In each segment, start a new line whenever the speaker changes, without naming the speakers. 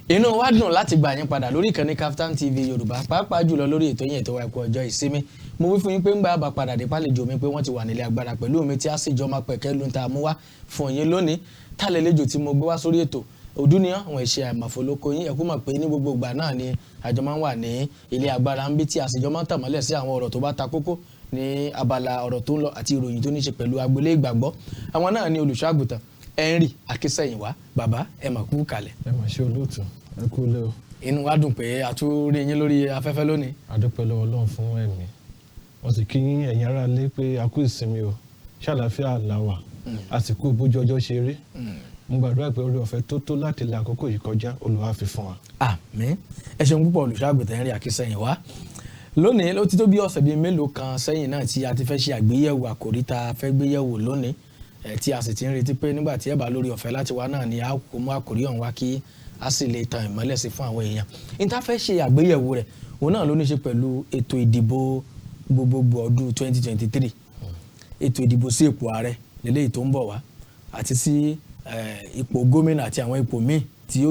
inú wa dùn láti gbà yín padà lórí ìkànnì KAFTAN TV Yorùbá pàápàá jùlọ lórí ètò yín ètò wa Eku Ojo Isinmi. Mo wí fún yín pé ńgbà bá padà dé pálejò mi pé wọ́n ti wà nílé agbára pẹ̀lú mi tí a sì jọ máa pẹ̀kẹ́ lóhun tá a mú wá fún yín lónìí. Tálẹ́lẹ́jò tí mo gbé wá sórí ètò òdúnìyàn àwọn ìṣe àmàfolókò yín ẹ̀kú mọ̀ pé ní gbogbo ìgbà náà ni àjọ máa ń wà ní ilé agbára ń bí tí a sì jọ máa ń tàmọ́lẹ̀ sí àwọn ọ̀rọ̀ tó bá ta kókó ní abala ọ̀rọ̀ tó ń lọ àti ìròyìn tó ní ṣe pẹ̀lú agboolé ìgbàgbọ́. Àwọn náà ni olùṣọ́àgùtàn Henry Akinsehinwa. Bàbá ẹ mà kú kalẹ̀.
Ẹ mà ṣe olóòtú ẹ kú lé o.
Inú wa dùn pé a tún rí yín lórí afẹ́fẹ́ lónìí.
A dúpẹ́ lọ́wọ́ Ọlọ́run fún ẹ̀mí. Wọ́n sì kí ẹ̀yin ará lé pé a kú ìsinmi o. Ṣàlàáfíà la wà. A sì kú bójú ọjọ́ ṣe rí. Mo gbàdúrà pé oore ọ̀fẹ́ tó láti la àkókò yìí kọjá Olúwa fi fún wa.
Àmín. Ẹ ṣeun púpọ̀ olùṣọ́àgùtàn Henry Akinsehinwa. Lónìí ló ti tó bí ọ̀sẹ̀ bíi mélòó kan sẹ́yìn náà tí a ti fẹ́ ṣe àgbéyẹ̀wò àkòrí tá a fẹ́ gbéyẹ̀wò lónìí tí a sì ti ń retí pé nígbà tí ẹ bá lórí ọ̀fẹ́ láti wá náà ni a kò mú àkòrí ọ̀hún wá kí a sì lè tan ìmọ́lẹ̀ sí fún àwọn èèyàn. Níta fẹ́ ṣe àgbéyẹ̀wò rẹ̀ òun náà ló ní ṣe pẹ̀lú ètò ìdìbò gbogbogbò ọdún 2023 ètò ìdìbò sí ipò ààrẹ lélẹ́yìí tó ń bọ̀ wá àti sí ipò gómìnà àti àwọn ipò míì tí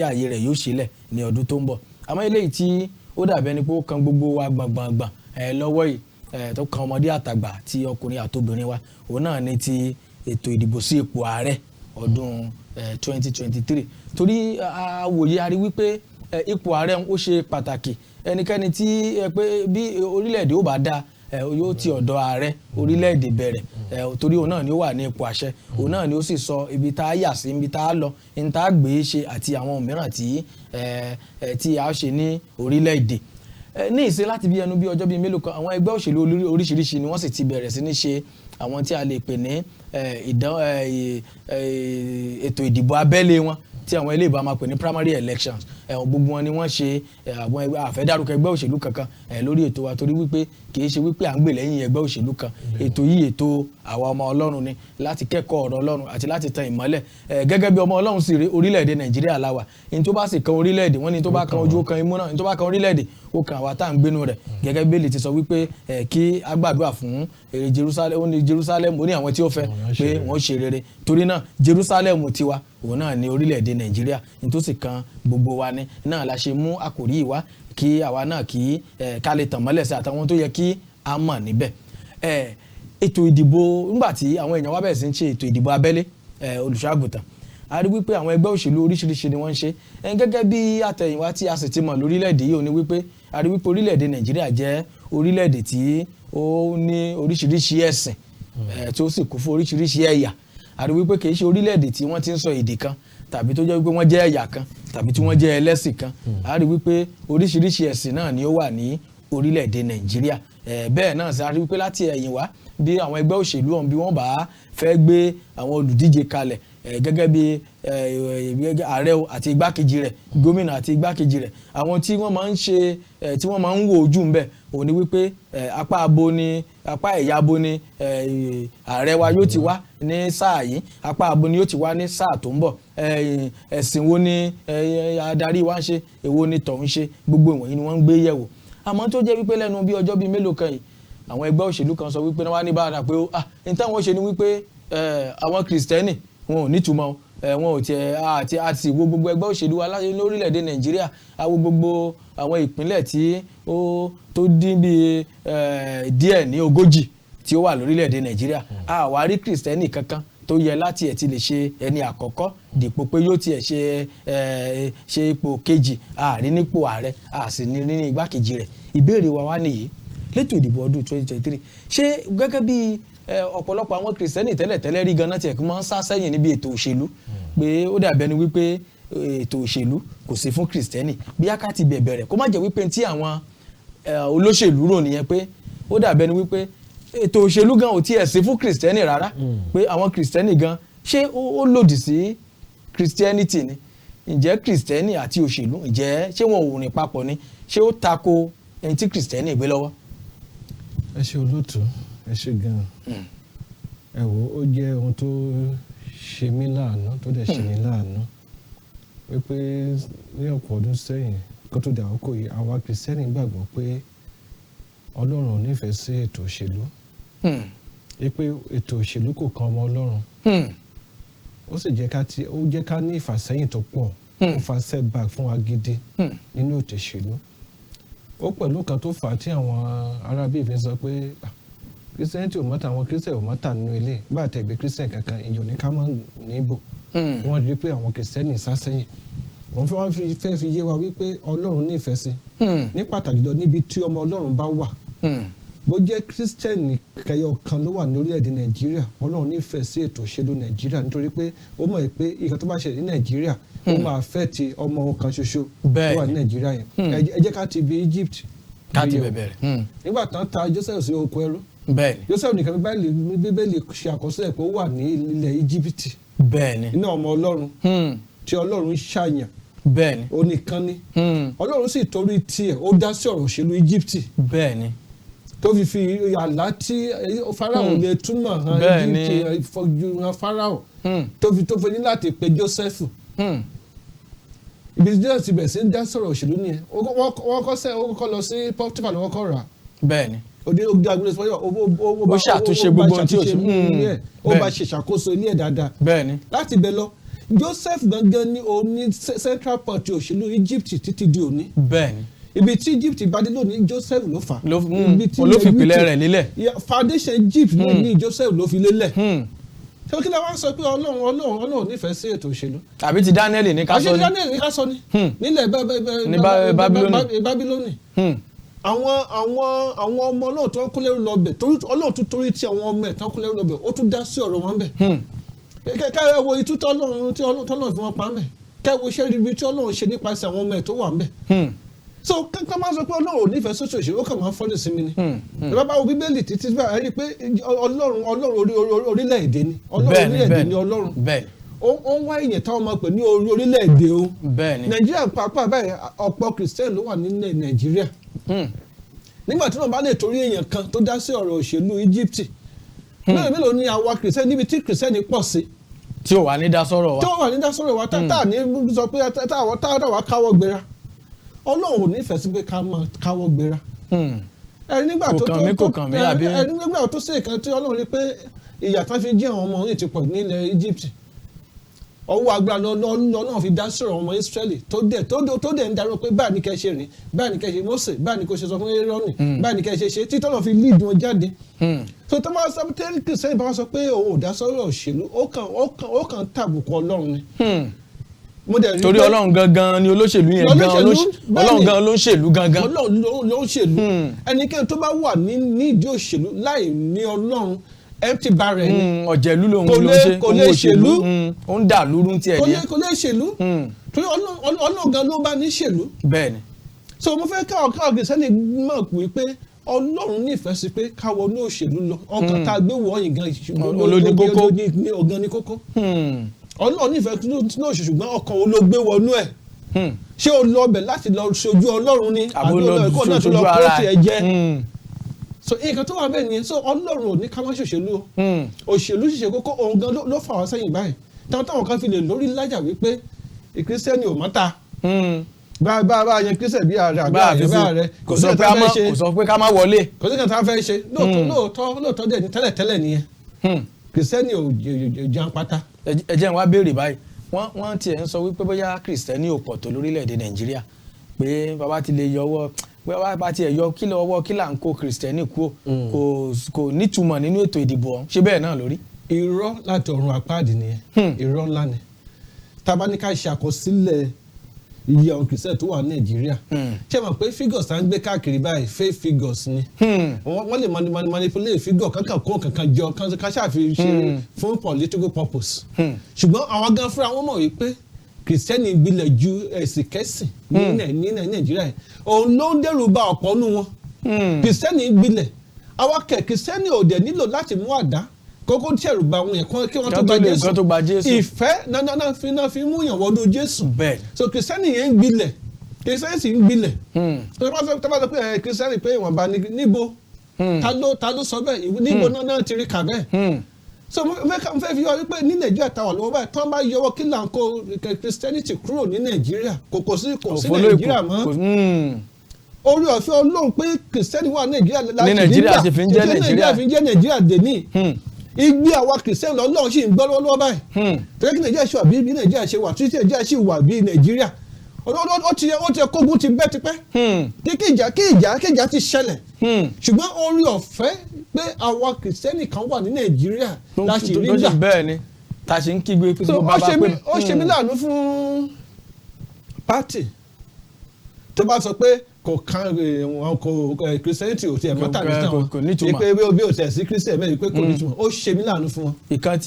ààyè rẹ̀ yóò ṣílẹ̀ ní ọdún tó ń bọ̀. Àmọ́ eléyìí tí ó dàbí ẹni pé ó kan gbogbo wa gbọ̀ngbọ̀ngbọ̀n lọ́wọ́ yìí tó kan ọmọdé àtàgbà tí ọkùnrin àtobìnrin wa òun náà ní ti ètò ìdìbò sí ipò ààrẹ ọdún 2023 torí àwòye a rí wípé ipò ààrẹ ó ṣe pàtàkì. Ẹnikẹ́ni tí pé bí orílẹ̀-èdè ó bá dáa yóò ti ọ̀dọ̀ ààrẹ orílẹ̀-èdè bẹ̀rẹ̀ torí òun náà ni ó wà ní ipò àṣẹ òun náà ni ó sì sọ ibi tá a yà sí ibi tá a lọ ní tá a gbé ṣe àti àwọn mìíràn tí a ṣe ní orílẹ̀-èdè. Ní ìṣe láti bí ẹnu bí ọjọ́ bíi mélòó kan àwọn ẹgbẹ́ òṣèlú oríṣiríṣi ni wọ́n sì ti bẹ̀rẹ̀ sí ní ṣe àwọn tí a lè pè ní ètò ìdìbò abẹ́lé wọn tí àwọn ilé ìbá máa pè ní primary elections gbogbo wọn ni wọ́n ṣe àwọn àfẹ́dárúkọ ẹgbẹ́ òṣèlú kankan lórí ètò wa torí wípé kìí ṣe wípé à ń gbè lẹ́yìn ẹgbẹ́ òṣèlú kan ètò yìí ètò àwa ọmọ Ọlọ́run ni láti kẹ́kọ̀ọ́ ọ̀rọ̀ Ọlọ́run àti láti tan ìmọ́lẹ̀ gẹ́gẹ́ bí ọmọ Ọlọ́run sì rí orílẹ̀-èdè Nàìjíríà la wà ní tó bá sì kan orílẹ̀-èdè wọ́n ní tó bá kan ojú ó kan imú náà ní tó bá kan orílẹ̀-èdè ó kan àwa tá à ń gbénu rẹ̀ gẹ́gẹ́ bí Bíbélì ti sọ wípé kí a gbàdúrà fún Jerusalem ó ní Jerusalem ó ní àwọn tí ó fẹ́ pé wọ́n ṣe rere torí náà Jerusalem tiwa òun náà ní orílẹ̀-èdè Nàìjíríà ní tó sì kan gbogbo wa ní náà la ṣe mú àkòrí yìí wá kí àwa náà kí ká lè tàn mọ́lẹ̀ sí àtàwọn tó yẹ kí a mọ̀ níbẹ̀. Ètò ìdìbò nígbà tí àwọn èèyàn wá bẹ̀rẹ̀ sí ń ṣe ètò ìdìbò abẹ́lé olùṣọ́àgùtàn a rí wípé àwọn ẹgbẹ́ òṣèlú oríṣiríṣi ni wọ́n ń ṣe gẹ́gẹ́ bí àtẹ̀yìnwá tí a sì ti mọ̀ lórílẹ̀‐èdè yìí ò ní wípé a rí wípé orílẹ̀‐èdè Nàìjíríà jẹ́ orílẹ̀‐èdè tí ó ní oríṣiríṣi ẹ̀sìn tí ó sì kún fún oríṣiríṣi ẹ̀yà a rí wípé kì í ṣe orílẹ̀‐èdè tí wọ́n ti ń sọ èdè kan tàbí tó jẹ́ wípé wọ́n jẹ́ ẹ̀yà kan tàbí tí wọ́n jẹ́ ẹlẹ́sìn kan a rí wípé oríṣiríṣi ẹ̀sìn náà ni ó wà ní orílẹ̀‐èdè Nàìjíríà bẹ́ẹ̀ náà sì a rí wípé láti ẹ̀yìn wá bí àwọn ẹgbẹ́ òṣèlú ọ̀hún bí wọ́n bá fẹ́ gbé àwọn olùdíje kalẹ̀ gẹ́gẹ́ bí ààrẹ àti igbákejì rẹ̀ gómìnà àti igbákejì rẹ̀ àwọn tí wọ́n máa ń ṣe tí wọ́n máa ń wo ojú ń bẹ̀ òun ni wípé apá ẹ̀yà abo ni ààrẹ wa yóò ti wá ní sáà yìí apá abo ni yóò ti wá ní sáà tó ń bọ̀ ẹ̀sìn wo ni adarí wa ń ṣe èwo ni tọ̀hún ṣe gbogbo ìwọ̀nyí ni wọ́n ń gbé yẹ̀wò àmọ́ tó jẹ́ wípé lẹ́nu bí ọjọ́ bíi mélòó kan yìí àwọn ẹgbẹ́ òṣèlú kan sọ wípé wọ́n á ní bára pé ní táwọn ṣe ni wípé àwọn Kristieni wọn ò nítumọ̀ wọn ò tiẹ̀ àti wo gbogbo ẹgbẹ́ òṣèlú wa lórílẹ̀‐èdè Nàìjíríà àwo gbogbo àwọn ìpínlẹ̀ tí ó tó dín bí díẹ̀ ní 40 tí ó wà lórílẹ̀‐èdè Nàìjíríà àwa rí Kristieni kankan tó yẹ láti ẹ̀ ti lè ṣe ẹni àkọ́kọ́ dìpò pé yóò tiẹ̀ ṣe ipò kejì ààrí nípò ààrẹ àsì ní igbákejì rẹ̀ ìbéèrè wa wá nìyí létò ìdìbò ọdún 2023 ṣé gẹ́gẹ́ bí ọ̀pọ̀lọpọ̀ àwọn Kristieni tẹ́lẹ̀tẹ́lẹ̀ rí ganan tiẹ̀ kí wọ́n ń sá sẹ́yìn níbi ètò òṣèlú pé ó dàbí ẹni wípé ètò òṣèlú kò sí fún Kristieni bí a ká ti bẹ̀bẹ̀ rẹ̀ kó má jẹ́ wípé tí àwọn olóṣèlú rò nìyẹn pé ó dàbí ẹni wípé ètò òṣèlú gan ò tiẹ̀ sí fún Kristieni rárá pé àwọn Kristieni gan ṣé ó lòdì sí Christianity ni ǹjẹ́ Kristieni àti òṣèlú ǹjẹ́ ṣé wọn ò rìn papọ̀ ni ṣé ó tako ẹni tí Kristieni gbé lọ́wọ́.
Ẹ ṣe olóòtú ẹ ṣe gan-an ẹ wò ó jẹ́ ohun tó ṣe mí láàánú tó dẹ̀ ṣe mí láàánú wípé ní ọ̀pọ̀ ọdún sẹ́yìn kó tó dà ọkọ̀ yìí àwa Kristieni gbàgbọ́ pé Ọlọ́run ò nífẹ̀ẹ́ sí ètò òṣèlú wípé ètò òṣèlú kò kan ọmọ Ọlọ́run ó sì jẹ́ ká ní ìfàsẹ́yìn tó pọ̀ ó fa setback fún wa gidi nínú ètò ìṣèlú. Ó pẹ̀lú kan tó fà á tí àwọn arábí fi sọ pé Kristieni tí ò mọ́ta àwọn Kristieni ò mọ́ta nínú ilé bá tẹ̀gbẹ́ Kristieni kankan èèyàn ní ká máa níbò. Wọ́n rí pé àwọn Kristieni sá sẹ́yìn. Wọ́n fẹ́ fi yé wa wípé Ọlọ́run nífẹ̀ẹ́ sí ní pàtàkì lọ níbi tí ọmọ Ọlọ́run bá wà. Bó jẹ́ Kristieni kẹyọ kan ló wà ní orílẹ̀-èdè Nàìjíríà, Ọlọ́run nífẹ̀ẹ́ sí ètò òṣèlú Nàìjíríà nítorí pé ó mọ̀ pé ìkan tó bá ṣẹlẹ̀ ní Nàìjíríà ó máa fẹ́ ti ọmọ kan ṣoṣo tó wà ní Nàìjíríà yẹn. Ẹ jẹ́ ká ti bí Egypt.
Ká ti bẹ̀rẹ̀.
Nígbà tán ta Joseph sí oko ẹrú.
Bẹ́ẹ̀ni.
Joseph nìkan Bíbélì ṣe àkọsílẹ̀ pé ó wà ní ilẹ̀ Egypt.
Bẹ́ẹ̀ni.
Iná ọmọ Ọlọ́run tí Ọlọ́run ṣàyàn. Bẹ́ẹ̀ni. Ó nìkan ni. Ọlọ́run sì torí tiẹ̀ ó dá sí ọ̀rọ̀ òṣèlú Egypt.
Bẹ́ẹ̀ni.
Tó fi àlá tí Fáráò lè túmọ̀ hàn Egypt fojú hàn Fáráò tó fi ní láti pe Joseph. Ibi tí Joseph ti bẹ̀rẹ̀ sí ń dá sọ̀rọ̀ òṣèlú nìyẹn. Wọ́n kọ́ lọ sí Pọ́tífà lọ́wọ́ kọ́ rà.
Bẹ́ẹ̀ni.
Òde agbèrè sọ́yọ́
ó ṣàtúnṣe gbogbo ohun tí ó ṣe.
Ó bá ṣe ṣàkóso ilé ẹ̀ dáadáa.
Bẹ́ẹ̀ni.
Láti bẹ̀ lọ Joseph gangan ni òní central party òṣèlú Egypt títí di òní.
Bẹ́ẹ̀ni.
Ibi tí Egypt bá dé lónìí Joseph ló fà.
Olófìpìlẹ̀ rẹ̀ lílẹ̀.
Foundation Egypt lónìí Joseph ló fi lélẹ̀. Ṣé kí la wá sọ pé Ọlọ́run nífẹ̀ẹ́ sí ètò òṣèlú?
Àbí ti Daniel ní ká sọ ni.
àṣẹ Daniel ní ká sọ ni. Nílẹ̀ Bábílónì. Àwọn ọmọ náà tó ń kó lẹ́rú lọ bẹ̀ Ọlọ́run tún torí tí àwọn ọmọ ẹ̀ tó ń kó lẹ́rú lọ bẹ̀ ó tún dá sí ọ̀rọ̀ wọn bẹ̀. Kẹ́ wo itú tọ́lọ́run tí Ọlọ́run fi wọn pa mẹ́. Kẹ́ wo iṣẹ́ ribi tí Ọlọ́run ṣe nípasẹ̀ àwọn ọmọ ẹ̀ tó wà mẹ́. So kankan máa sọ pé Ọlọ́run ò nífẹ̀ẹ́ sọ́tò òṣèlú ó kàn máa fọ́lẹ̀ sí mi ni. Ìbá bá wo Bíbélì títí bá ẹ rí i pé Ọlọ́run orílẹ̀-èdè ni orílẹ̀-èdè ni Ọlọ́run. Ó ń wá ìyẹn táwọn máa pè ní orílẹ̀-èdè o. Nàìjíríà pàápàá báyìí ọ̀pọ̀ Kristieni ló wà ní Nàìjíríà. Nígbà tí wọ́n bá lè torí èèyàn kan tó dá sí ọ̀rọ̀ òṣèlú Egypt mélòó ni àwa Kristieni níbi tí Kristieni pọ̀ sí.
Tí ò wà ní dá sọ̀rọ̀ wa.
Tí ò wà ní dá sọ̀rọ̀ wa tá ní sọ pé táwa káwọ́ gbéra. Ọlọ́run ò nífẹ̀ẹ́ sí pé ká máa káwọ́ gbéra. Nígbà tó ṣe ìkan tí Ọlọ́run rí pé ìyà tán fi jí àwọn ọmọ yìí ti pọ̀ nílẹ̀ Egypt. Ọwọ́ agbára lọ́nà fi dá sọ̀rọ̀ ọmọ Ísírẹ́lì tó dẹ̀ ń darọ́ pé báyìí ni kẹ́ ṣe rìn báyìí ni kẹ́ ṣe Mósè báyìí ni kò ṣe sọ fún Érónì báyìí ni kẹ́ ṣe títọ́ náà fi lead wọn jáde. So tó máa sọ pé Kristieni bá sọ pé òun ò dá sọ́rọ̀ òṣèlú ó kàn tàbùkù Ọlọ́run ni.
Torí Ọlọ́run gangan ni olóṣèlú yẹn Ọlọ́run gangan ló ń ṣèlú gangan.
Ọlọ́run ló ń ṣèlú ẹnikẹ́ni tó bá wà ní ìdí òṣèlú láì ní Ọlọ́run empty barrel ni.
Ọ̀jẹ̀lú lòun ló ń ṣe
kò lè ṣèlú
ó ń dà lúrú tí ẹ̀ ní.
kò lè ṣèlú torí Ọlọ́run gan ló bá ní ṣèlú.
Bẹ́ẹ̀ni.
So mo fẹ́ káwọn Kristieni mọ̀ pé Ọlọ́run nífẹ̀ẹ́ sí pé káwọn ní òṣèlú lọ ọkàn tá a gbé wọ̀nyí gan ọ̀gán ní kókó. Ọlọ́run nífẹ̀ẹ́ ní òṣèlú ṣùgbọ́n ọkàn wo ló gbé wọnú ẹ̀. Ṣé o lọ bẹ̀ láti lọ ṣojú Ọlọ́run ni àbí olóòkọ́ náà tó lọ kó tiẹ̀ jẹ́. So nǹkan tó wà bẹ́ẹ̀ nìyẹn so Ọlọ́run ò ní ká má ṣòṣèlú o. Òṣèlú ṣiṣẹ́ kókó òun gan ló fà wá sẹ́yìn báyìí táwọn kan fi lè lórí lájà wípé Kristieni ò mọ́ta. Bá yẹn Kristieni bí ààrẹ ààrẹ
kò sọ pé ká má wọlé.
Kò sí kan tá a fẹ́ ṣe lóòótọ́ dẹ̀ ní tẹ́lẹ̀tẹ́lẹ̀ nìyẹn. Kristieni ò jẹun pátá.
Ẹ jẹ́ n wá béèrè báyìí wọ́n tiẹ̀ ń sọ wípé bóyá Kristieni ò pọ̀ tó lórílẹ̀‐èdè Nàìjíríà pé bàbá ti lè yọwọ́ pé bàbá tiẹ̀ yọ kí là ń kó Kristieni kú kò nítumọ̀ nínú ètò ìdìbò ọ̀hún ṣé bẹ́ẹ̀ náà lórí.
Irọ́ láti ọ̀run àpáàdì nìyẹn irọ́ ńlá ni tá bá ní ká ṣe àkọsílẹ̀ iye àwọn Kristieni tó wà ní Nàìjíríà ṣé mọ̀ pé figures tá ń gbé káàkiri báyìí fake figures ni wọ́n lè manipulate figure kankan kó kankan jọ ká ṣàfi ṣe fún political purpose ṣùgbọ́n àwọn gan fúnra wọn mọ̀ wípé Kristieni gbilẹ̀ ju ẹ̀sìn kẹ́sìn ní Nàìjíríà òun ló ń dẹ́rù bà ọ̀pọ̀ nù wọn Kristieni gbilẹ̀ àwọn Kristieni ò dẹ̀ nílò láti mú àdá kókó tí ẹ̀rù bà wọn yẹn kí wọ́n tó gba Jésù ìfẹ́ náà fi mú yàn wọnú Jésù so Kristieni yẹn ń gbilẹ̀ Kristieni sì ń gbilẹ̀ tó bá sọ pé Kristieni pé ìwọ̀nba níbo ta ló sọ bẹ́ẹ̀ níbo náà ti rí kà bẹ́ẹ̀ so mo fẹ́ fi yọ wípé ní Nàìjíríà táwọn lọ́wọ́ báyìí tí wọ́n bá yọwọ́ kí là ń kó Christianity kúrò ní Nàìjíríà kò sí Nàìjíríà mọ́ orí ọ̀fẹ́ Ọlọ́run pé Kristieni wà Nàìjíríà láti
Nàìjíríà sì fi ń jẹ́
Nàìjíríà dé ní igbe àwa kìrìsìtẹ́nì lọ́lọ́run sì ń gbọ́ lọ́wọ́ báyìí tẹ́lẹ̀ kí nàìjíríà ṣe wà bí nàìjíríà ṣe wà tí nàìjíríà ṣì wà bí nàìjíríà ó ti kógun ti bẹ́ tipẹ́ kí ìjà ti ṣẹlẹ̀ ṣùgbọ́n orí ọ̀fẹ́ pé àwa kìrìsìtẹ́nì kan wà ní nàìjíríà láti rí gbà
bẹ́ẹ̀ ni ta ṣe ń kígbe pé
bàbá pé ó ṣe mí láàánú fún pátì tó bá sọ pé kò kan wọn kò kìrìsìtẹ́nì ò tiẹ̀ mọ́tà ní pé bí o tẹ̀ sí kìrìsìtẹ́nì mẹ́rin pé kò nítumọ̀ ó ṣe mí láàánú fún wọn.
ìkan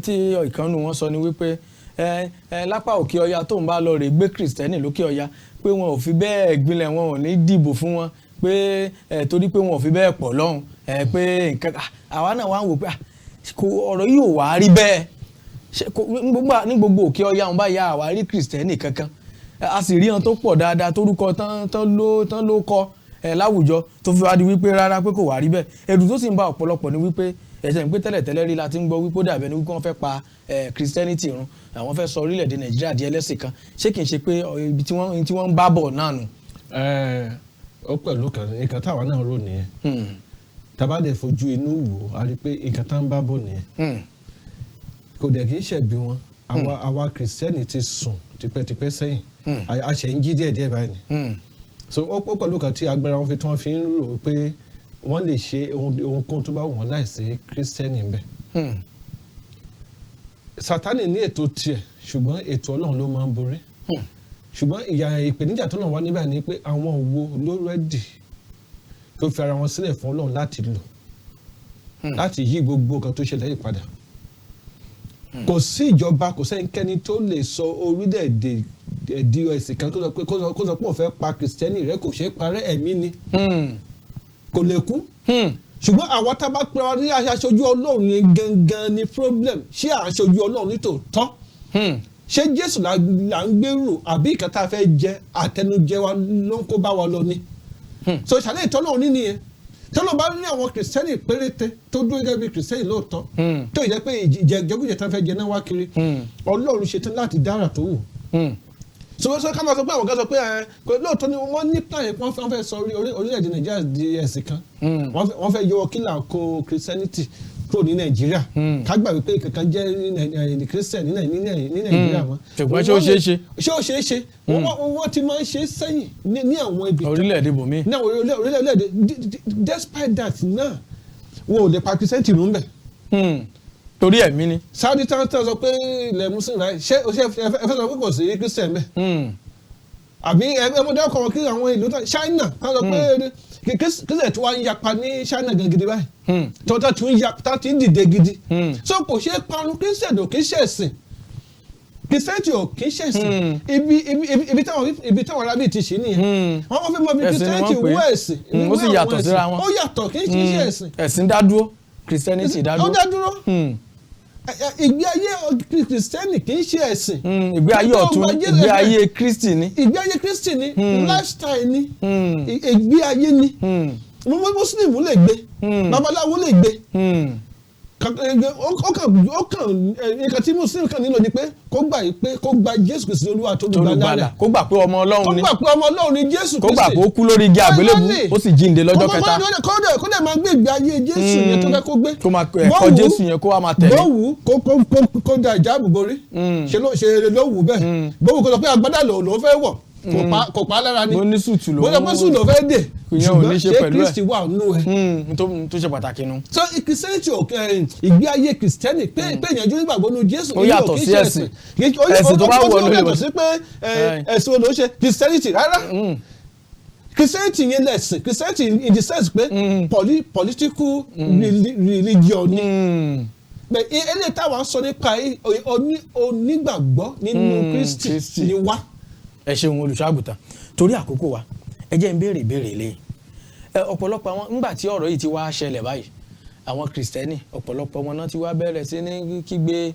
tí ìkànnù wọn sọ ni wípé lápá òkè ọya tó ń bá lọ rè gbé kìrìsìtẹ́nì lókè ọya pé wọn ò fi bẹ́ẹ̀ gbilẹ̀ wọn ò ní dìbò fún wọn pé torí pé wọn ò fi bẹ́ẹ̀ pọ̀ lọ́hùn pé nǹkan àwa náà wá ń wò pé ọ̀rọ̀ yìí ò wá rí bẹ́ẹ̀ ní gbogbo òkè ọya wọn bá ya àwárí kìrìsìtẹ́nì kankan a sì rí wọn tó pọ̀ dáadáa tórúkọ tán ló kọ láwùjọ tó fi wá di wípé rárá pé kò wá rí bẹ́ẹ̀ ẹ̀dùn tó sì ń bá ọ̀pọ̀lọpọ̀ ni wípé ẹ̀sẹ̀ ń pé tẹ́lẹ̀tẹ́lẹ̀ rí la ti ń gbọ́ wípé ó dàbẹ̀ ni wípé wọ́n fẹ́ pa Christianity run àwọn fẹ́ sọ orílẹ̀-èdè Nàìjíríà di ẹlẹ́sìn kan ṣé kìí ṣe pé ibi tí wọ́n ń bá bọ̀ náà nù.
ó pẹ̀lú kan nǹkan táwa náà rò nìyẹn tàbá dẹ̀ fojú inú wò á rí i pé nǹkan tá ń bá bọ̀ nìyẹn kò dẹ̀ kì í ṣẹ̀bi wọn àwa Christianity ti sùn tipẹ́tipẹ́ sẹ́yìn a ṣe ń jí díẹ̀díẹ̀ báyìí ni so ó pẹ̀lú kan tí agbára wọn fi ń rò pé wọ́n lè ṣe ohunkóhun tó bá wù wọ́n láìsí kírísítẹ́nì ńbẹ. Sátánì ní ètò tiẹ̀ ṣùgbọ́n ètò Ọlọ́run ló máa ń borí ṣùgbọ́n ìpèníjà tó náà wá níbẹ̀ ni pé àwọn wo ló rẹ́dì tó fi ara wọn sílẹ̀ fún Ọlọ́run láti lò láti yí gbogbo nǹkan tó ṣẹlẹ̀ yìí padà. Kò sí ìjọba kò sẹ́nikẹ́ni tó lè sọ orílẹ̀-èdè DOS kan kó sọ pé òun fẹ́ pa kìrìsìtẹ́nì rẹ kò ṣeé parẹ́ ẹ̀mí ni kò lè kú ṣùgbọ́n àwọn tá a bá pera ní aṣojú Ọlọ́run yẹn gangan ni problem ṣé aṣojú Ọlọ́run nítòótọ́ ṣé Jésù là ń gbèrú àbí ìkan tá a fẹ́ jẹ àtẹnujẹ wa ló ń kó bá wa lọ ni so ìṣàlẹ̀ ìtọ́lọ́run ní nìyẹn tọ́lọ́ bá ní àwọn kìrìsìtẹ́nì péréte tó dúró gẹ́gẹ́ bí kìrìsìtẹ́nì lóòótọ́ tó ìjẹ́ pé ìjẹgújẹ tán fẹ́ jẹ náà wá kiri Ọlọ́run ṣetán láti dára tó wù so ká máa sọ pé àwọn kan sọ pé lóòótọ́ ni wọ́n ní plan yẹn wọ́n fẹ́ sọ orílẹ̀-èdè Nàìjíríà di ẹ̀sìn kan wọ́n fẹ́ yọ kílà kó Christianity kúrò ní Nàìjíríà ká gbà wípé kankan jẹ́ Christian ní Nàìjíríà wọn.
ṣùgbọ́n ṣé ó ṣeé ṣe.
ṣé ó ṣeé ṣe wọ́n ti máa ń ṣe sẹ́yìn ní àwọn ibi kan
orílẹ̀-èdè bòmí.
ní àwọn orílẹ̀-èdè despite that náà wọn ò lè pa Christianity rú mbẹ̀.
torí ẹ̀mí ni.
Saudi tán sọ pé ilẹ̀ Muslim ráì ṣé ẹ fẹ́ sọ pé kò sí Christian bẹ́ẹ̀. àbí ẹmọdé ọkọ̀ wọn kí àwọn ìlú tán China tán sọ pé Christian tí wọ́n ń yapa ní China gan gidi báyìí tọ́tà tí ń dìde gidi. so kò ṣeé parun Christian ò kì í ṣẹ̀sìn Christianity ò kì í ṣẹ̀sìn ibi táwọn arábì ti ṣì nìyẹn wọ́n fẹ́ mọ bí Christianity wú ẹ̀sìn
ó sì yàtọ̀ síra wọn
ó yàtọ̀ kì í ṣe ẹ̀sìn.
ẹ̀sìn dá dúró Christianity dá dúró.
ó dá dúró ìgbé ayé Christianity kì í ṣe ẹ̀sìn.
ìgbé ayé ọ̀tun ni ìgbé ayé Kristi ni.
ìgbé ayé Kristi ni lifestyle ni ìgbé ayé ni Muslim lè gbé babaláwo lè gbé ó kàn nǹkan tí Muslim kàn nílò ni pé kó gba Jésù Kristi Olúwa tó lùgbàlà
kó gbà pé ọmọ Ọlọ́run ni
kó gbà pé ọmọ Ọlọ́run ni Jésù Kristi
kó gbà pé ó kú lórí igi àgbélébùú ó sì jíǹde lọ́jọ́ kẹta
kó dẹ̀ máa gbé ìgbé ayé Jésù yẹn tó fẹ́ kó gbé
kó máa ẹ̀kọ́ Jésù yẹn kó wá máa tẹ̀lé
bówù kó da ìjáàbù borí ṣe ló wù bẹ́ẹ̀ bówù kó sọ pé agbádá ló fẹ́ wọ̀ kò pa lára ni
bó ní sùtù ló
bó sùn ló fẹ́ dè
ṣùgbọ́n
ṣé Kristi wà nù ẹ.
tó ṣe pàtàkì nu.
so Christianity ìgbé ayé Kristẹni pé ìyànjú nígbàgbọ́ nu Jésù
ó yàtọ̀ sí ẹ̀sìn ẹ̀sìn tó bá wọ̀ lórí
ó yàtọ̀ sí pé ẹ̀sìn olóò ṣe Christianity rárá Christianity yẹn lẹ̀sìn Christianity in the sense pé political religion ni eléyìí táwọn sọ nípa onígbàgbọ́ nínú Kristi ni wá.
ẹ ṣeun olùṣọ́àgùtàn torí àkókò wa ẹ jẹ́ ń béèrè ìbéèrè lé ọ̀pọ̀lọpọ̀ àwọn ńgbà tí ọ̀rọ̀ yìí ti wá ṣẹlẹ̀ báyìí àwọn kìrìsìtẹ́nì ọ̀pọ̀lọpọ̀ wọn náà ti wá bẹ̀rẹ̀ sí ní kígbe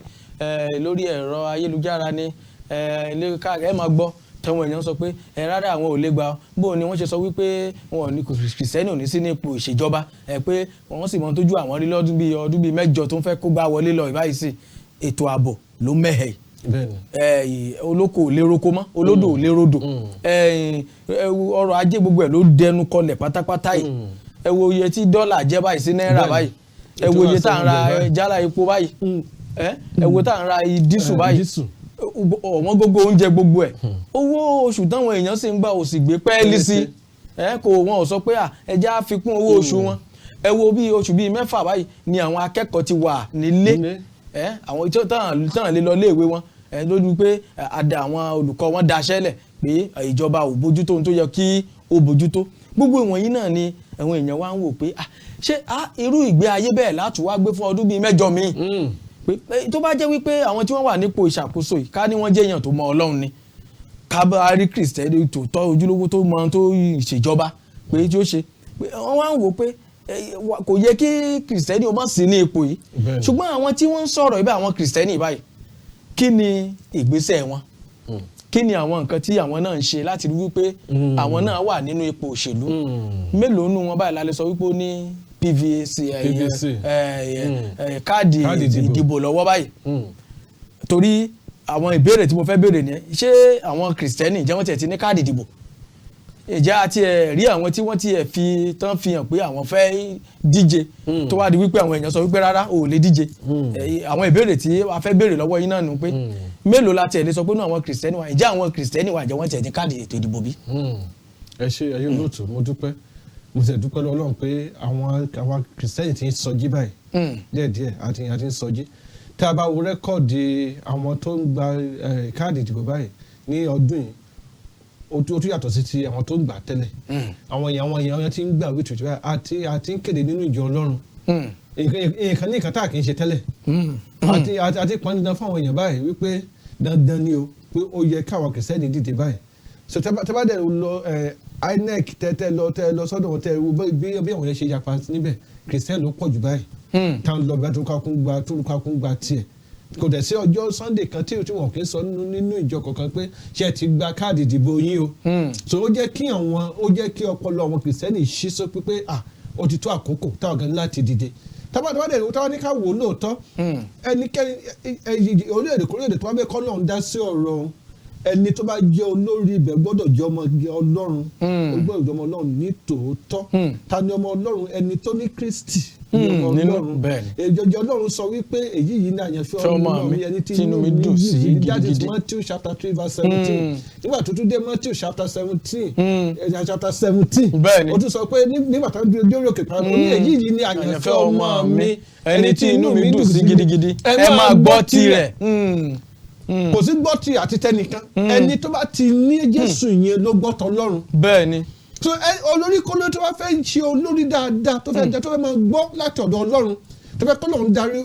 lórí ẹ̀rọ ayélujára ní ẹ máa gbọ́ tẹ̀wọ̀n èèyàn sọ pé rárá àwọn ò lè gbà bó ni wọ́n ṣe sọ wípé wọn ò ní kìrìsìtẹ́nì ò ní sí ní ipò ìṣèjọba pé wọ́n sì mọ tójú àwọn rí ọdún bíi mẹ́jọ tó ń fẹ́ kó gbá wọlé lọ ìbáyìí sí ètò ààbò ló mẹ́hẹ̀ẹ́ olóko ò lè roko mọ́ olódò ò lè rodò ọrọ̀ ajé gbogbo ẹ̀ ló dẹnu kọlẹ̀ pátápátá yìí ẹ wo iye tí dọ́là jẹ́ báyìí sí náírà báyìí ẹ wo iye tá à ń ra jálá epo báyìí ẹ wo tá à ń ra dísù báyìí ọ̀wọ́n gógó oúnjẹ gbogbo ẹ̀ owó oṣù táwọn èèyàn sì ń gbà ò sì gbé pẹ́ẹ́lí sí kò wọn ò sọ pé ẹja àfikún owó oṣù wọn ẹ wo bí oṣù bíi 6 báyìí ni àwọn akẹ́kọ̀ọ́ ti wà nílé àwọn tí tán lè lọ léèwé wọn lójú pé àwọn olùkọ́ wọn daṣẹ́lẹ̀ pé ìjọba ò bójútó ohun tó yẹ kí ó bójútó gbogbo ìwọ̀nyí náà ni àwọn èèyàn wá ń wò pé ṣé irú ìgbé ayé bẹ́ẹ̀ láti wá gbé fún ọdún bíi 6 míì pé tó bá jẹ́ wípé àwọn tí wọ́n wà nípò ìṣàkóso yìí ká ní wọ́n jẹ́ èèyàn tó mọ Ọlọ́run ni ká bá rí Kristieni tó tọ́ ojúlówó tó mọ tó ìṣèjọba pé tí ó ṣe pé wọ́n wá ń wò pé kò yẹ kí Kristieni ó má sí ní ipò yìí ṣùgbọ́n àwọn tí wọ́n ń sọ̀rọ̀ ibẹ̀ àwọn Kristieni báyìí kí ni ìgbésẹ̀ wọn kí ni àwọn nǹkan tí àwọn náà ń ṣe láti rí wípé àwọn náà wà nínú ipò òṣèlú mélòó nù wọn báyìí la lè sọ wípé ó ní PVC káàdì ìdìbò lọ́wọ́ báyìí torí àwọn ìbéèrè tí mo fẹ́ béèrè ni ṣé àwọn Kristieni jẹ́ wọ́n tiẹ̀ ti ní káàdì ìdìbò ìjà àti rí àwọn tí wọ́n tiẹ̀ fi hàn pé àwọn fẹ́ díje tó wá di wípé àwọn èèyàn sọ wípé rárá ò lè díje àwọn ìbéèrè tí a fẹ́ béèrè lọ́wọ́ yín náà nù pé mélòó la tiẹ̀ lè sọ pé náà àwọn Kristieni wà ìjà àwọn Kristieni wà jẹ́ wọ́n tiẹ̀ ní káàdì ètò ìdìbò bí.
ẹ ṣe ayé olóòtú mo dúpẹ́ mo sì dúpẹ́ lọ́wọ́ Ọlọ́run pé àwọn Kristieni ti ń sọjí báyìí díẹ̀díẹ̀ àti ń sọjí tá a bá wo rẹ́kọ̀dì àwọn tó ń gba káàdì ìdìbò báyìí ní ọdún yìí ó tún yàtọ̀ sí ti àwọn tó ń gbà tẹ́lẹ̀ àwọn èèyàn ti ń gbà wí tòjú báyìí àti ń kéde nínú ìjọ Ọlọ́run nǹkan ní nǹkan tá a kì í ṣe tẹ́lẹ̀ àti pọn dandan fún àwọn èèyàn báyìí wípé dandan ni o pé ó yẹ káwọn Kristieni dìde báyìí so tẹ́ bá dẹ̀ lọ INEC tẹ́ lọ sọ́dọ̀ wọn tẹ́ bí àwọn yẹn ṣe yapa níbẹ̀ Kristieni ló pọ̀ jù báyìí táwọn lọ bá tó kún gba tiẹ̀ kò dẹ̀ sí ọjọ́ Sunday kan tí wọ́n kì í sọ nínú ìjọ kankan pé ṣe ti gba káàdì ìdìbò yín o so ó jẹ́ kí ọpọlọ àwọn Kristieni ṣí sọ pé ó ti tó àkókò táwọn gan láti dìde táwọn ní ká wò ó lóòótọ́ ẹnikẹ́ni orílẹ̀-èdè kórílẹ̀-èdè tó wá bẹ́ẹ̀ kọ́ náà ń dá sí ọ̀rọ̀ ẹni tó bá jẹ́ olórí ibẹ̀ gbọ́dọ̀ jẹ́ ọmọ Ọlọ́run ó gbọ́dọ̀ jẹ́ ọmọ Ọlọ́run ní tòótọ́ ta ni ọmọ Ọlọ́run ẹni tó ní Kristi nínú èjọjọ Ọlọ́run sọ wípé èyí yìí ní àyànfẹ́ ọmọ mi ẹni tí inú mi dùn sí gidigidi that is Matthew chapter 3 verse 17 nígbà tó tún dé Matthew chapter 17 ó tún sọ pé nígbà tó dé orí òkè kan ó ní èyí yìí ní àyànfẹ́ ọmọ mi ẹni tí inú mi dùn sí gidigidi
ẹ máa gbọ́ tirẹ̀
kò sí gbọ́ tí àti tẹnìkan ẹni tó bá ti ní Jésù yẹn ló gbọ́ tọlọ́run.
bẹ́ẹ̀ ni.
so olórí kóló tó bá fẹ́ ṣe olórí dáadáa tó fẹ́ máa gbọ́ láti ọ̀dọ̀ Ọlọ́run tó fẹ́ kọ́lọ́run darí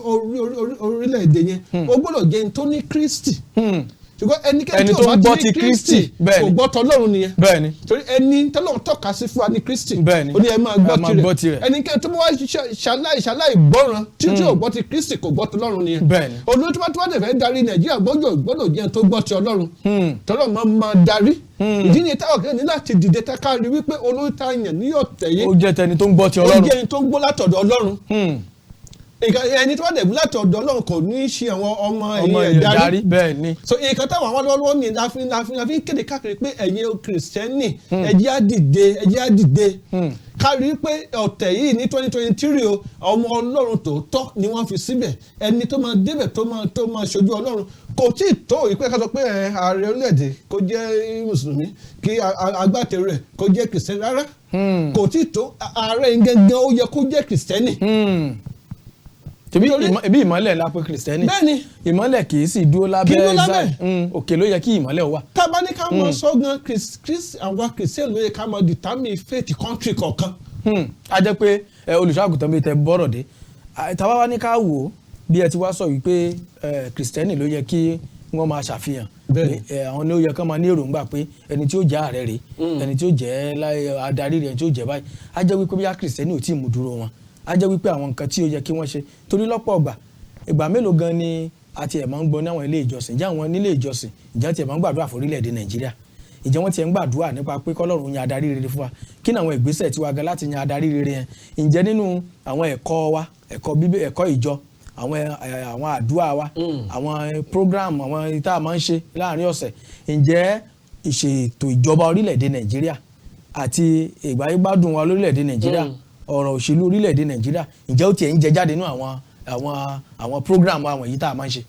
orílẹ̀-èdè yẹn ó gbọ́dọ̀ jẹ́ ẹni tó ní Kristi. ṣùgbọ́n ẹnikẹ́ni tó bá ti ní Kristi kò gbọ́ tọlọ́run nìyẹn.
bẹ́ẹ̀ ni.
torí ẹni tọ́lọ́run tọ́ka sí fún wa ní Kristi.
bẹ́ẹ̀ ni.
ó ní ẹ máa gbọ́ tirẹ̀. ẹnikẹ́ni tó bá wá ṣaláì gbọ́ràn tí ò gbọ́ ti Kristi kò gbọ́ tọlọ́run nìyẹn.
bẹ́ẹ̀ ni.
olórí tó bá dẹ̀ fẹ́ darí Nàìjíríà gbọ́dọ̀ jẹ́ tó gbọ́ ti Ọlọ́run. tọ́lọ́run máa darí. ìdí ni táwọn kan ní láti dìde kárí wípé olórí tá a yàn ní ọ̀tẹ̀ yìí.
ó jẹ́ tẹni tó ń gbọ́ ti Ọlọ́run.
ó jẹ́ ẹni tó ń gbọ́ látọ̀dọ̀ Ọlọ́run. ẹni tó bá dẹ̀ láti ọ̀dọ̀ Ọlọ́run kò ní í ṣe àwọn ọmọ ẹ̀yìn darí.
bẹ́ẹ̀ ni.
so nǹkan táwọn àwọn lọ́wọ́ ní la fi ń kéde káàkiri pé ẹ̀yin Kristieni ẹ jẹ́ á dìde kárí pé ọ̀tẹ̀ yìí ní 2023 o ọmọ Ọlọ́run tòótọ́ ni wọ́n fi síbẹ̀ ẹni tó máa débẹ̀ tó máa ṣojú Ọlọ́run kò tí ì tó ìpè ká sọ pé ààrẹ orílẹ̀-èdè kó jẹ́ mùsùlùmí kí agbátẹrù rẹ̀ kó jẹ́ Kristieni rárá kò tí ì tó ààrẹ gẹ́gẹ́ ó yẹ kó jẹ́ Kristieni.
tẹbi ìmọ́lẹ̀ la pé Kristieni
bẹ́ẹ̀ni
ìmọ́lẹ̀ kì í sì dúró lábẹ́ ẹ̀zá òkè ló yẹ kí ìmọ́lẹ̀ wà.
tábà ní ká mọ sọ́gun àwa Kristieni ló yẹ ká mọ determine faith country kọ̀ọ̀kan.
a jẹ́ pé olùṣọ́àgùtàn bíi tẹ bọ́rọ̀ dé tàbá wá ní ká wò ó bí ẹ ti wá sọ wípé Kristieni ló yẹ kí wọ́n máa ṣàfihàn àwọn ni ó yẹ kán máa ní èròǹgbà pé ẹni tí ó jẹ́ ààrẹ rèé ẹni tí ó jẹ́ adarí rẹ̀ ẹni tí ó jẹ́ báyìí a jẹ́ wípé bí Kristieni ò tí ì mú dúró wọn a jẹ́ wípé àwọn nǹkan tí ó yẹ kí wọ́n ṣe torí lọ́pọ̀ ìgbà mélòó gan ni àti ẹ̀ máa ń gbọ́ ní àwọn ilé ìjọsìn ìjà àwọn nílé ìjọsìn ìjà tí ẹ̀ máa ń gbàdúrà fún orílẹ̀-èdè Nàìjíríà ìjà wọn ti ẹ̀ ń gbàdúrà nípa pé kọ́lọ́run yan adarí rere fún wa kí ni àwọn ìgbésẹ̀ tí wàá gan láti yan adarí rere yẹn ǹjẹ́ nínú àwọn ẹ̀kọ́ wa ẹ̀kọ́ ìjọ àwọn àdúrà wa àwọn program àwọn ìta máa ń ṣe láàrin ọ̀sẹ̀ ǹjẹ́ ìṣètò ìjọba orílẹ̀-èdè Nàìjíríà àti ìgbáyégbádùn wa lórílẹ̀-èdè Nàìjíríà ọ̀rọ̀ òṣèlú orílẹ̀-èdè Nàìjíríà ǹjẹ́ ó tiẹ̀ ń jẹ jáde nínú àwọn program àwọn èyí tá a máa ń ṣe.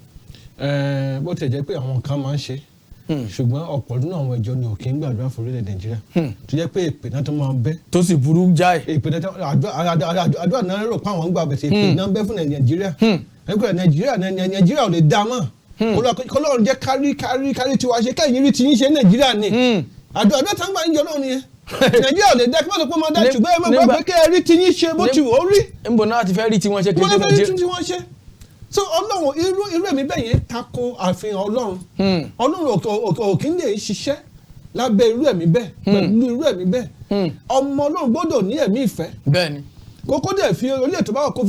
Bó tẹ̀ jẹ́ pé àwọn kan máa ń ṣe ṣùgbọ́n ọ̀pọ̀ nínú àwọn ìjọ ni ò kí ń gbàdúrà fún orílẹ̀ Nàìjíríà tó jẹ́ pé èpè náà tó máa ń bẹ́.
tó sì burú jáì.
èpè náà àdúrà náà rò pé àwọn ń gbà bẹ̀sẹ̀ èpè náà ń bẹ́ fún Nàìjíríà. Nàìjíríà ò lè dá mọ́ kọ́lọ́run jẹ́ kárí tiwa ṣe kẹ́yìn rí ti yín ṣe Nàìjíríà ni àdúrà tá ń gbà ń jọ náà nìyẹn. Nàìjíríà ò lè dá kí wọ́n sọ pé ọmọ dá ṣùgbọ́n ẹ máa gbọ́ pé kẹ́ ẹ rí ti yín ṣe bó ti wò ó rí.
níbo náà ti fẹ́ rí tiwọn ṣe
kéde Nàìjíríà. So Ọlọ́run irú ẹ̀mí bẹ́ẹ̀ yẹn tako àfihàn Ọlọ́run. Ọlọ́run òkè ń lè ṣiṣẹ́ lábẹ́ irú ẹ̀mí bẹ́ẹ̀ pẹ̀lú irú ẹ̀mí bẹ́ẹ̀. Ọmọ Ọlọ́run gbọ́dọ̀ ní ẹ̀mí ìfẹ́. Bẹ́ẹ̀ni. Kókó dẹ̀ fi orílẹ̀ tó bá wà kó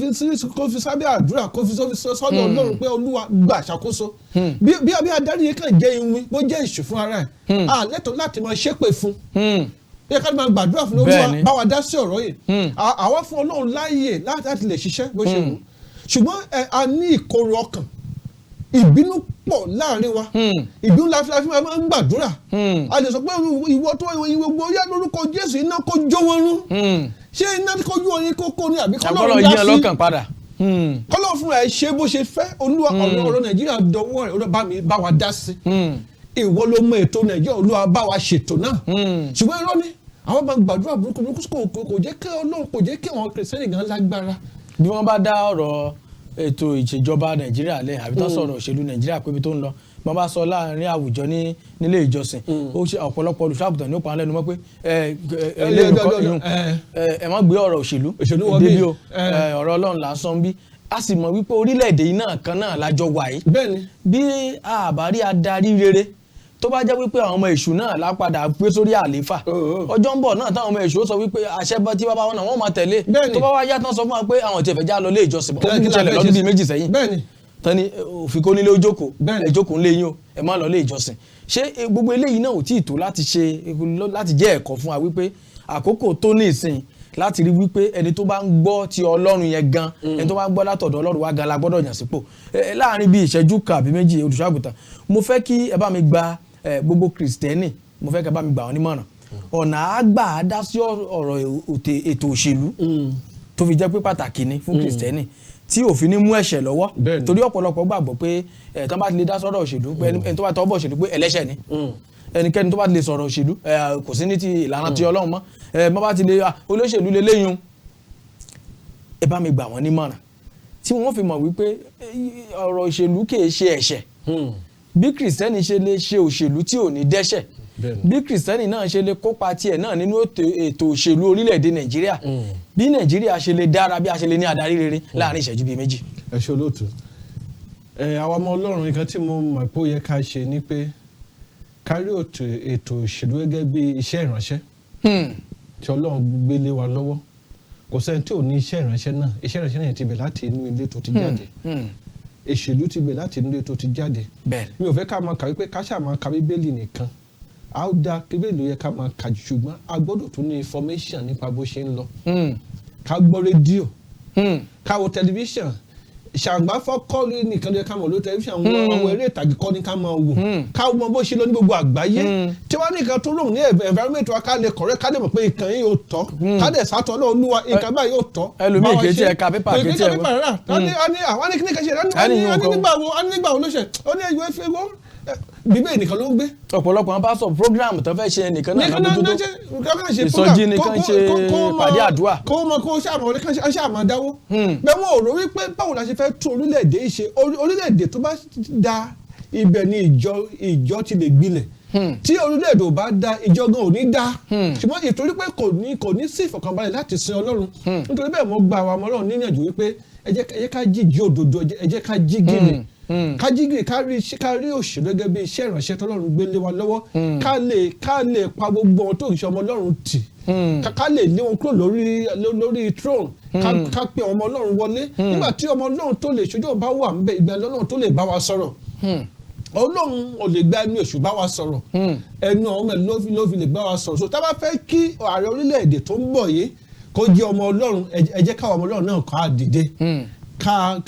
fi sábẹ́ àdúrà kó fi sọ́dọ̀ Ọlọ́run pé Olúwa gbà ṣàkóso. Bí adarí yẹn kàn jẹ́ iwin bó jẹ́ ìṣù fún ara ẹ̀ lẹ́tọ̀ọ́ láti máa ṣépè fún. Bí ká máa gbàdúrà fún Olúwa bá wa dá sí ọ̀rọ̀ yìí. Àwa fún Ọlọ́run láàyè láti lè ṣiṣẹ́ bó ṣe wù. Ṣùgbọ́n a ní ìkorò ọkàn ìbínú pọ̀ láàrin wa ìbínú la fi máa ń gbàdúrà a lè sọ pé ìwọ tó gbogbo yá lórúkọ Jésù iná kó jó wọn rún ṣé iná kó jó wọn yín kókó ni àbí kọ́lọ́run yá sí kọ́lọ́run fúnra ẹ̀ ṣe bó ṣe fẹ́ Olúwa ọ̀rọ̀ Nàìjíríà dọwọ́ rẹ̀ Olúwa bá wa dá sí ìwọ ló mọ ètò Nàìjíríà Olúwa bá wa ṣètò náà ṣùgbọ́n irọ́ ni àwọn máa gbàdúrà burúkú kò jẹ́ kí Ọlọ́run kò jẹ́ kí àwọn Kìrìsìtẹ́nì gan lágbára.
Bí wọ́n bá dá ọ̀rọ̀ ètò ìṣèjọba Nàìjíríà lẹ àbí tó sọ̀rọ̀ òṣèlú Nàìjíríà pé ibi tó ń lọ wọ́n bá sọ láàrin àwùjọ nílé ìjọsìn ó ṣe ọ̀pọ̀lọpọ̀ olùṣàgùtàn ní ó pa á lẹ́nu mọ́ pé ẹ má gbé ọ̀rọ̀ òṣèlú débi o ọ̀rọ̀ Ọlọ́run là ń sọ bí a sì mọ̀ wípé orílẹ̀-èdè yìí náà kan náà lájọ wà yìí bí àbárí adarí rere tó bá jẹ́ wípé àwọn ọmọ èṣù náà lápadà gbé sórí àléfà ọjọ́ ń bọ̀ náà táwọn ọmọ èṣù sọ wípé àṣẹ tí bàbá wọn náà wọ́n máa tẹ̀lé tó bá wá yá tán sọ fún wa pé àwọn tiẹ̀ fẹ́ já lọ lé ìjọsìn bọ̀ ó kún ṣẹlẹ̀ lọ́dún bíi méjì sẹ́yìn tán ni òfin kó nílé ojókòó ẹ̀jókòó ńlé yín o ẹ̀ má lọ lé ìjọsìn ṣé gbogbo eléyìí náà ò tí ì tó láti jẹ́ ẹ̀kọ́ fún wa wípé àkókò tó ní ìsìn láti rí wípé ẹni tó bá ń gbọ́ ti Ọlọ́run yẹn gan ẹni tó bá ń gbọ́ látọ̀dọ̀ Ọlọ́run wa gan la gbọ́dọ̀ yàn sípò láàrin bíi ìṣẹ́jú kan àbí méjì olùṣọ́àgùtàn mo fẹ́ kí ẹ bá mi gba gbogbo Kristieni mo fẹ́ kí ẹ bá mi gbà wọ́n nímọ̀ràn ọ̀nà àgbà á dá sí ọ̀rọ̀ ètò òṣèlú tó fi jẹ́ pé pàtàkì ni fún Kristieni tí òfin ní mú ẹ̀ṣẹ̀ lọ́wọ́ torí ọ̀pọ̀lọpọ̀ gbàgbọ́ pé tán bá ti lè dá sọ́rọ̀ òṣèlú pé ẹni tó bá tọ́ bọ̀ òṣèlú pé ẹlẹ́ṣẹ̀ ni ẹnikẹ́ni tó bá ti lè sọ̀rọ̀ òṣèlú kò sí ní ti ìlànà ti Ọlọ́run mọ́ bá bá ti lè olóṣèlú lélẹ́yìn ẹ bá mi gbà wọ́n nímọ̀ràn tí wọ́n fi mọ̀ wípé ọ̀rọ̀ òṣèlú kì í ṣe ẹ̀ṣẹ̀ bí Kristieni ṣe lè ṣe òṣèlú tí ò ní dẹ́ṣẹ̀ bí Kristieni náà ṣe lè kópa tiẹ̀ náà nínú ètò òṣèlú orílẹ̀-èdè Nàìjíríà bí Nàìjíríà ṣe lè dára bí a ṣe lè ní adarí rere láàrin ìṣẹ́jú bíi méjì.
ẹ ṣe olóòtú àwọn ọmọ Ọlọ́run nǹkan tí mo mọ̀ pé ó yẹ ká ṣe ni pé kárí ètò òṣèlú gẹ́gẹ́ bí iṣẹ́ ìránṣẹ́ tí Ọlọ́run gbé lé wa lọ́wọ́ kò sẹ́ni tí ò ní iṣẹ́ ìránṣẹ́ náà ti bẹ̀ láti inú ilé tó ti jáde ìṣèlú ti bẹ̀ láti inú ilé tó ti jáde mi ò fẹ́ ká máa kà wípé ká ṣáà máa ka Bíbélì nìkan a ó dá Bíbélì yẹ ká máa kà jù ṣùgbọ́n a gbọ́dọ̀ tún ní information nípa bó ṣe ń lọ ká gbọ́ rédíò ká wo tẹlifíṣàn ṣàgbá fọ́kọ́ nìkan lè ká mọ̀ lórí tẹlifíṣàn àwọn eré ìtàgé kọ́ ní ká máa wò ká mọ̀ bó ṣe lọ ní gbogbo àgbáyé tí wọ́n ní nǹkan tó rọrùn ní environment wa ká lè kọ̀rẹ́ ká lè mọ̀ pé nǹkan yìí yóò tọ́ ká dẹ̀ sátọ̀ náà olúwa nǹkan báyìí yóò tọ́.
ẹlòmíì kì í tiẹ̀ ka pépà kì í tiẹ̀ wọ́n.
àwọn ní kíní kan ṣe nígbà wo ló ṣe ó ní ẹ̀yọ́ ẹ̀fẹ̀ wọ́n bíbélì nìkan ló ń gbé.
ọ̀pọ̀lọpọ̀ àwọn pásọ̀ program tó fẹ́ ṣe nìkan náà lọ́dún ìsọjí nìkan ṣe pàdé àdúrà.
kó mọ kó ṣàmọ̀ dáwó. bẹ́ẹ̀ wọ́n ò rò wípé báwo la ṣe fẹ́ tún orílẹ̀-èdè yìí ṣe orílẹ̀-èdè tó bá da ibẹ̀ ni ìjọ ti lè gbilẹ̀. tí orílẹ̀-èdè ò bá da ìjọ gan ò ní da. ṣùgbọ́n ìtorí pé kò ní sí ìfọ̀kànbalẹ̀ láti sin Ọlọ́run. nítorí bẹ́ẹ̀ mo gba àwọn ọmọ Ọlọ́run níyànjú wípé ẹ jẹ́ ká jíjí òdodo ẹ jẹ́ ká jí gíní kájígìrì kárí òṣèlú gẹ́gẹ́ bí iṣẹ́ ìránṣẹ́ tọ́lọ́run gbé lé wa lọ́wọ́ ká lè pa gbogbo ohun tó ń ṣe ọmọ Ọlọ́run tì ká lè lé wọn kúrò lórí throne ká pe ọmọ Ọlọ́run wọlé nígbà tí ọmọ Ọlọ́run tó lè ṣojú ọba wà ńbẹ̀ ìgbà Ọlọ́run tó lè bá wa sọ̀rọ̀ Ọlọ́run ò lè gba ẹnu èṣù bá wa sọ̀rọ̀ ẹnu ọmọ ẹ̀ ló fi lè bá wa sọ̀rọ̀ so tá bá fẹ́ kí ààrẹ orílẹ̀-èdè tó ń bọ̀ yìí kó jẹ́ ọmọ Ọlọ́run ẹ jẹ́ káwọn ọmọ Ọlọ́run náà ká dìde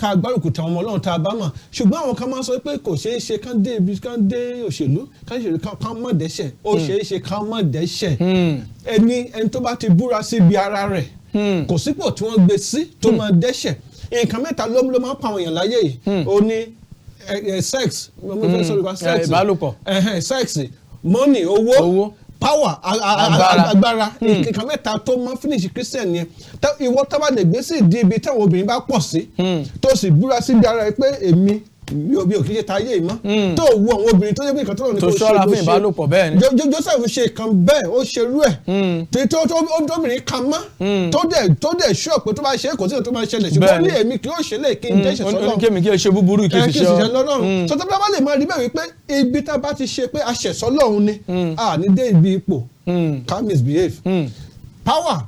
ká gbárùkù tàwọn ọmọ Ọlọ́run tá a bá mọ̀ ṣùgbọ́n àwọn kan máa sọ pé kò ṣeé ṣe kán dé òṣèlú kán má dẹ́ṣẹ̀ ó ṣeé ṣe kán má dẹ́ṣẹ̀ ẹni tó bá ti búra síbi ara rẹ̀ kò sípò tí wọ́n gbé sí tó máa dẹ́ṣẹ̀ nǹkan mẹ́ta ló máa ń pa àwọn èèyàn láyé yìí ó ní sex
ìbálòpọ̀
sex money owó power agbára nǹkan mẹ́ta tó máa ń finish Christian yẹn ìwọ tó bá lè gbé sí ìdí ibi táwọn obìnrin bá pọ̀ sí tó sì búra sí bí ara rẹ pé èmi ò kí ṣe táyé ìmọ̀ tó wu àwọn obìnrin tó yẹ pé nǹkan tó lọ ní kó ṣe
tó ṣọ́ra fún ìbálòpọ̀ bẹ́ẹ̀ ni.
Joseph ṣe kan bẹ́ẹ̀ ó ṣerú ẹ̀ tó obìnrin kan mọ́ tó dẹ̀ ṣọ́ pé tó bá ṣe é kò sí tó máa ṣẹlẹ̀ ṣùgbọ́n ní èmi kì yóò ṣe lè kí n dẹ́ṣẹ̀ sọ́lọ́run
kémi kí o ṣe búburú kí o fi ṣe
lọ́lọ́run sọ tó bá lè máa rí bẹ́ẹ̀ wípé ibi tá a bá ti ṣe pé a ṣẹ̀ sọ́lọ́run ni a ní dé ibi ipò can misbehave power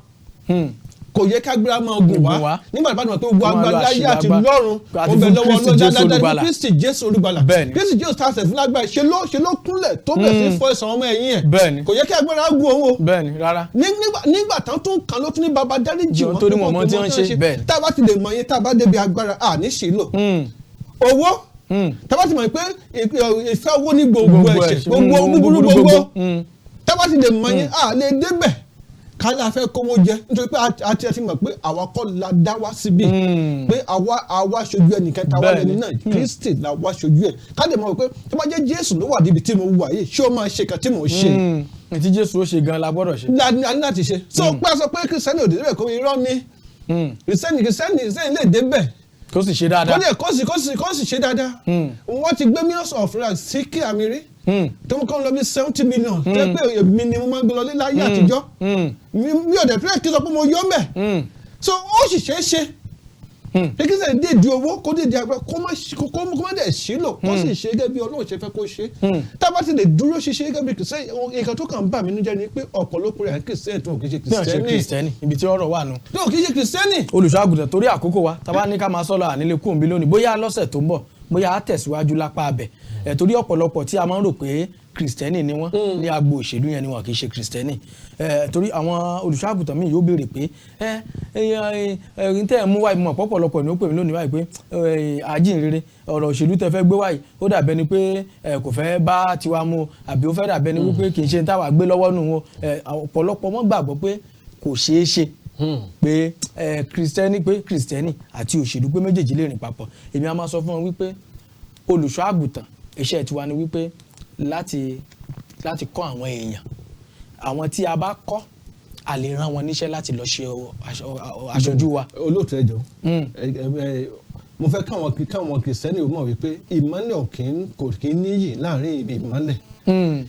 kò yẹ ká gbéra máa gùn wá nígbà tí wọ́n pé gbogbo agbára láyé àti lọ́run ó bẹ lọ́wọ́ ọlọ́dàdàdà Kristi Jésù olùgbàlà Kristi Jésù tàṣẹ fún lágbára ṣe ló kúnlẹ̀ tó bẹ̀ sí fọ ẹ̀sán ọmọ ẹ̀yìn ẹ̀ kò yẹ kí agbára gùn òun o
rárá
nígbà tán tó ń kan ló tún ní baba dáríjì wọn
torí wọn mọ tí wọ́n ṣe bẹ́ẹ̀
tá a bá ti lè mọ yẹn tá a bá débi agbára à ní ṣìlò owó tá a bá ti mọ̀ pé ìfẹ́ owó ní gbogbo ẹ̀ṣẹ̀ gbogbo búburú gbogbo tá a bá ti lè mọ yẹn à lè débẹ̀ kálá fẹ́ kówó jẹ nítorí pé a ti mọ̀ pé àwa kọ́ la dá wá síbí pé àwa ṣojú ẹnìkan táwa lẹni náà Kristi la wá ṣojú ẹ̀ káde mọ̀ pé tó bá jẹ́ Jésù ló wà níbi tí mo wà yìí ṣé ó máa ṣe kan tí mo ṣe.
tí Jésù ó ṣe gan la gbọ́dọ̀ ṣe.
láti ṣe so pé a sọ pé Kristiani ò dé bẹ́ẹ̀ kó irọ́ ni Kristiani lè dé bẹ́ẹ̀
kó sì ṣe dáadáa
kó sì ṣe dáadáa wọ́n ti gbé millions of rands sí kí àmì rí tó ń kọ́ lọ bí 70 million tẹ́ pé èmi ni mo máa ń gbé lọ ní láyé àtijọ́ mi ò dẹ̀ fẹ́ kí sọ pé mo yọ mẹ́ so ó sì ṣeé ṣe kí sẹ́yìn déèdì owó kó déèdì agbẹ́ kó má dẹ̀ sílò kó sì ṣe gẹ́gẹ́ bí Ọlọ́run ṣe fẹ́ kó ṣe tá a bá ti lè dúró ṣiṣẹ́ gẹ́gẹ́ bí kìsẹ́ nǹkan tó kàn ń bà mí níjẹ́ ni pé ọ̀pọ̀lọpọ̀ rẹ̀ kìsẹ́ tó kì í ṣe
kìsẹ́nì ibi tí ọ̀rọ̀ wà nù.
tó kì í ṣe kìsẹ́nì.
olùṣọ́àgùtàn torí àkókò wa tá a bá ní ká máa sọ́lọ́ ànílé kúńbí lónìí bóyá lọ́sẹ̀ tó ń bọ̀ bóyá á tẹ̀síwájú lápá abẹ torí ọ̀pọ̀lọpọ̀ tí a máa ń rò pé Kristieni ni wọ́n ní agbo òṣèlú yẹn ni wọn kì í ṣe Kristieni torí àwọn olùṣọ́àgùtàn míì yóò béèrè pé ẹ̀yin tẹ́ ẹ̀ mú wáyé mọ̀ pọ̀pọ̀lọpọ̀ ni ó pè mí lónìí wáyé pé àjíǹrere ọ̀rọ̀ òṣèlú tẹ́ fẹ́ gbé wáyé ó dàbẹ́ ni pé kò fẹ́ bá tiwa mu àbí ó fẹ́ dàbẹ́ ni wípé kì í ṣe táwa gbé lọ́wọ́ nù wọn ọ̀pọ̀lọpọ̀ wọn gbàgbọ́ pé kò ṣeé ṣe pé Kristieni àti òṣèlú pé méjèèjì lè rìn papọ̀ èmi á máa sọ fún wọn wípé olùṣọ́àgùtàn iṣẹ́ tiwa ni wípé láti kọ́ àwọn èèyàn àwọn tí a bá kọ́ a lè rán wọn níṣẹ́ láti lọ ṣe aṣojú wa.
olóòtú ẹjọ mo fẹ́ káwọn Kristieni ó mọ̀ wípé ìmọ́lẹ̀ kò kí ń níyì láàrin ibi ìmọ́lẹ̀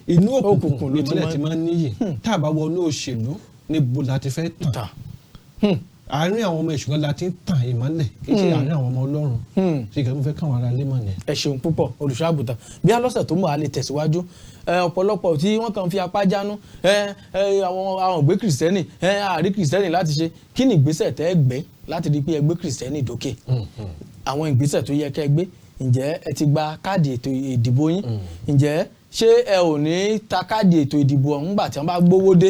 inú òkùnkùn ló ìmọ́lẹ̀ ti máa ń níyì tá a bá wọnú òṣèlú níbo la ti fẹ́ tàn àárín àwọn ọmọ ìṣùgbọ́n la ti ń tàn ìmọ́lẹ̀ kì í ṣe àárín àwọn ọmọ Ọlọ́run ṣe kí n fẹ́ káwọn ará ilé mọ̀ ni.
ẹ ṣeun púpọ̀ olùṣọ́àgùtàn bí alọ́sẹ̀ tó mọ̀ á lè tẹ̀síwájú ọ̀pọ̀lọpọ̀ tí wọ́n kàn fi apá jánu àwọn ògbé Kristieni àárí Kristieni láti ṣe kí ni ìgbésẹ̀ tẹ́ ẹ gbé láti rí pé ẹ gbé Kristieni dókè àwọn ìgbésẹ̀ tó yẹ kẹ́ ẹ gbé ǹjẹ́ ẹ ti gba káàdì ètò ìdìbò yín ǹjẹ́ ṣé ẹ ò ní ta káàdì ètò ìdìbò ọ̀hún gbà tí wọ́n bá gbówó dé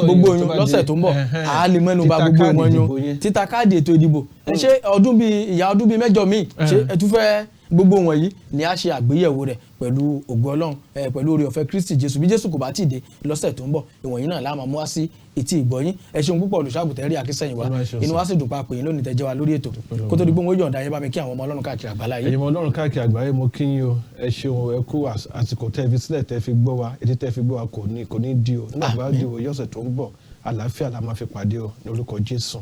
gbogbo yín lọ́sẹ̀ tó ń bọ̀ àá lè mẹ́nu bà gbogbo wọn yín títa káàdì ètò ìdìbò ṣé ọdún bíi mẹ́jọ míì ṣé ẹ tún fẹ́ gbogbo wọ̀nyí ni a ṣe àgbéyẹ̀wò rẹ̀ pẹ̀lú ògo Ọlọ́run pẹ̀lú oore ọ̀fẹ́ Kristi Jésù bí Jésù kò bá tì dé lọ́sẹ̀ tó ń bọ̀ ìwọ̀nyí náà la máa mú wá sí etí ìgbọ́yín ẹ ṣeun púpọ̀ olùṣọ́àgùtàn rí Akinsehinwa inú wa sì dùn papọ̀ yín lónìí tẹ́jẹ́ wa lórí ètò kó tó di pé wọ́n yọ̀ǹda yẹn bá mi kí àwọn ọmọ Ọlọ́run káàkiri àgbáláyé.
ẹ̀yin ọmọ Ọlọ́run káàkiri àgbáyé mo kí yín o ẹ ṣeun ẹ kú àsìkò tẹ́ fi sílẹ̀ tẹ́ fi gbọ́ wa ètí tẹ́ fi gbọ́ wa kò ní di o nígbà bá di o yọ̀sẹ̀ tó ń bọ̀ àlàáfíà la máa fi pàdé o lórúkọ Jésù.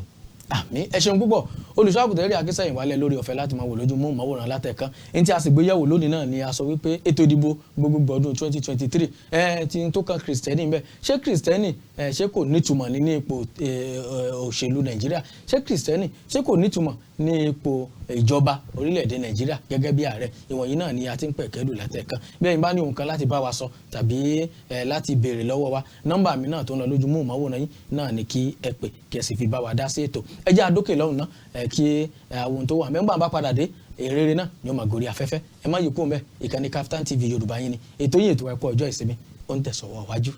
àmín ẹ ṣeun púpọ̀ olùṣọ́àgùtàn rí Akinsehinwa lẹ lórí ọ̀fẹ́ láti máa wò lójú mú màwòrán látẹ̀kan ní tí a sì gbéyẹ̀wò lónìí náà ni a sọ wípé ètò ìdìbò gbogbogbò ọdún 2023 tí tó kan Kristieni bẹ́ẹ̀ ṣé Kristieni ṣé kò nítumọ̀ ní ipò òṣèlú Nàìjíríà ṣé Kristieni ṣé kò nítumọ̀ ní ipò ìjọba orílẹ̀-èdè Nàìjíríà gẹ́gẹ́ bí ààrẹ ìwọ̀nyí náà ni a ti ń pẹ̀kẹ́lù látẹ̀kan bí ẹ̀yin bá ní ohun kan láti bá wa sọ tàbí láti béèrè lọ́wọ́ wa nọ́mbà mi náà tó ń lọ lójú mú màwòrán yín náà ni kí ẹ pè kí ẹ sì fi bá wa dá sí ètò ẹ jẹ́ àdókè lọ́hùn náà kí àwọn tó wà mẹ́gbà bá padà dé èrèrè náà ni ó máa gorí afẹ́fẹ́ ẹ má yí kúrò ńbẹ̀ ìkànnì KAFTAN TV Yorùbá yín ni ètò yín ètò ẹ̀kọ́ ọjọ́ ìsinmi ó ń tẹ̀sọ̀wọ́ wájú.